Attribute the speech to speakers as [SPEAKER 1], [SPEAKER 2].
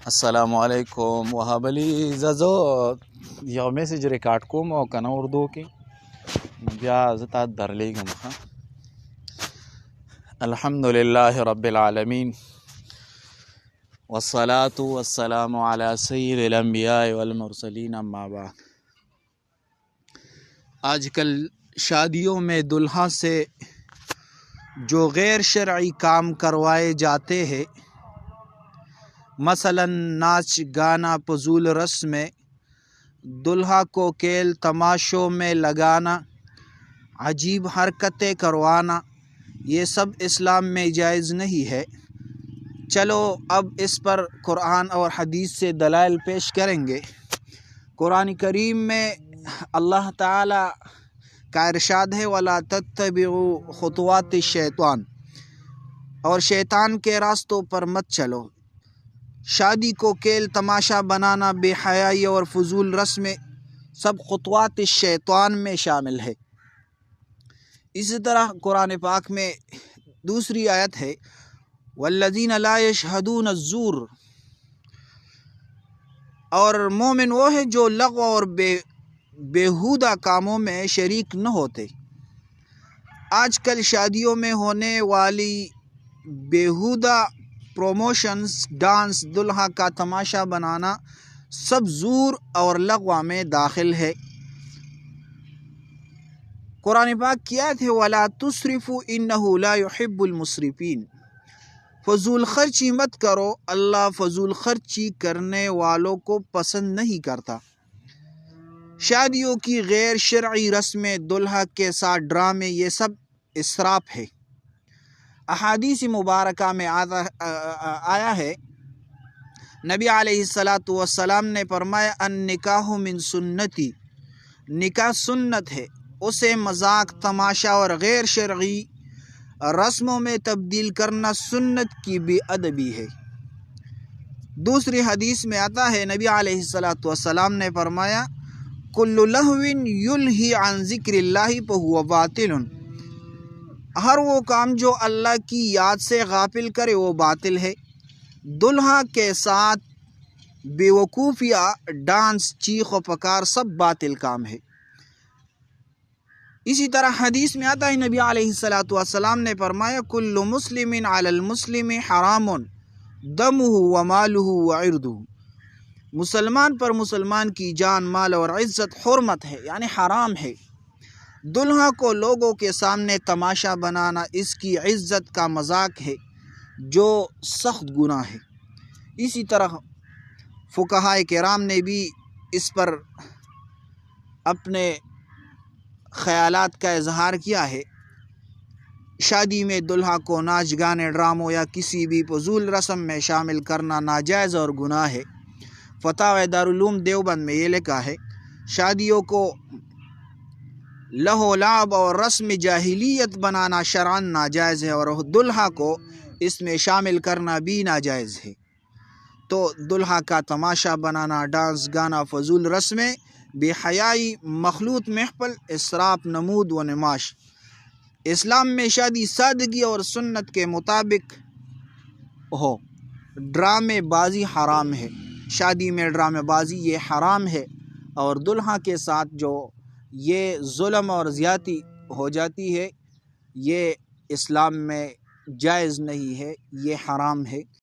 [SPEAKER 1] السلام علیکم. وهاب علي زه یو میسج ریکارډ کوم او کنه اردو کې بیا زه تا درلیږم. الحمدلله رب العالمین والصلاة والسلام على سید الانبیاء والمرسلین. اما بعد، آج کل شادیوں میں دلہا سے جو غیر شرعی کام کروائے جاتے ہیں، مثلا ناچ گانا، فضول رسم میں دلہا کو کھیل تماشوں میں لگانا، عجیب حرکتیں کروانا، یہ سب اسلام میں جائز نہیں ہے. چلو اب اس پر قرآن اور حدیث سے دلائل پیش کریں گے. قرآن کریم میں اللہ تعالی کا ارشاد ہے وَلَا تَتَّبِعُوا خُطُوَاتِ الشَّيْطَانِ، اور شیطان کے راستوں پر مت چلو. شادی کو کھیل تماشا بنانا، بے حیائی اور فضول رسمیں سب خطوات الشیطان میں شامل ہے. اسی طرح قرآن پاک میں دوسری آیت ہے وَالَّذِينَ لَا يَشْهَدُونَ الزُّورَ، اور مومن وہ ہے جو لغو اور بیہودہ کاموں میں شریک نہ ہوتے. آج کل شادیوں میں ہونے والی بیہودہ پروموشنز، ڈانس، دلہا کا تماشا بنانا سب زور اور لغو میں داخل ہے. قرآن پاک کی آیت ہے وَلَا تُسْرِفُوا إِنَّهُ لَا يُحِبُّ الْمُسْرِفِينَ، فضول خرچی مت کرو، اللہ فضول خرچی کرنے والوں کو پسند نہیں کرتا. شادیوں کی غیر شرعی رسمیں، دلہا کے ساتھ ڈرامے، یہ سب اسراف ہے. احادیث مبارکہ میں آیا ہے، نبی علیہ السلام نے فرمایا النکاح من سنتی، نکاح سنت ہے، اسے مذاق، تماشا اور غیر شرعی رسموں میں تبدیل کرنا سنت کی بے ادبی ہے. دوسری حدیث میں آتا ہے، نبی علیہ السلام نے فرمایا کل لہو یلہی عن ذکر اللہ فہو باطل، ہر وہ کام جو اللہ کی یاد سے غافل کرے وہ باطل ہے. دلہا کے ساتھ بے وقوفیہ، ڈانس، چیخ و پکار سب باطل کام ہے. اسی طرح حدیث میں آتا ہے، نبی علیہ السلام نے فرمایا کل مسلم علی المسلم حرام دمہ ومالہ وعرضہ، مسلمان پر مسلمان کی جان، مال اور عزت حرمت ہے، یعنی حرام ہے. دلہا کو لوگوں کے سامنے تماشا بنانا اس کی عزت کا مذاق ہے جو سخت گناہ ہے. اسی طرح فقہائے کرام نے بھی اس پر اپنے خیالات کا اظہار کیا ہے. شادی میں دلہا کو ناچ گانے، ڈراموں یا کسی بھی فضول رسم میں شامل کرنا ناجائز اور گناہ ہے. فتاوی دارالعلوم دیوبند میں یہ لکھا ہے شادیوں کو لہو لعب اور رسم جاہلیت بنانا شرعاً ناجائز ہے، اور دلہا کو اس میں شامل کرنا بھی ناجائز ہے. تو دلہا کا تماشا بنانا، ڈانس گانا، فضول رسمیں، بے حیائی، مخلوط محفل، اسراف، نمود و نماش. اسلام میں شادی سادگی اور سنت کے مطابق ہو. ڈرامے بازی حرام ہے، شادی میں ڈرامے بازی یہ حرام ہے، اور دلہا کے ساتھ جو یہ ظلم اور زیادتی ہو جاتی ہے یہ اسلام میں جائز نہیں ہے، یہ حرام ہے.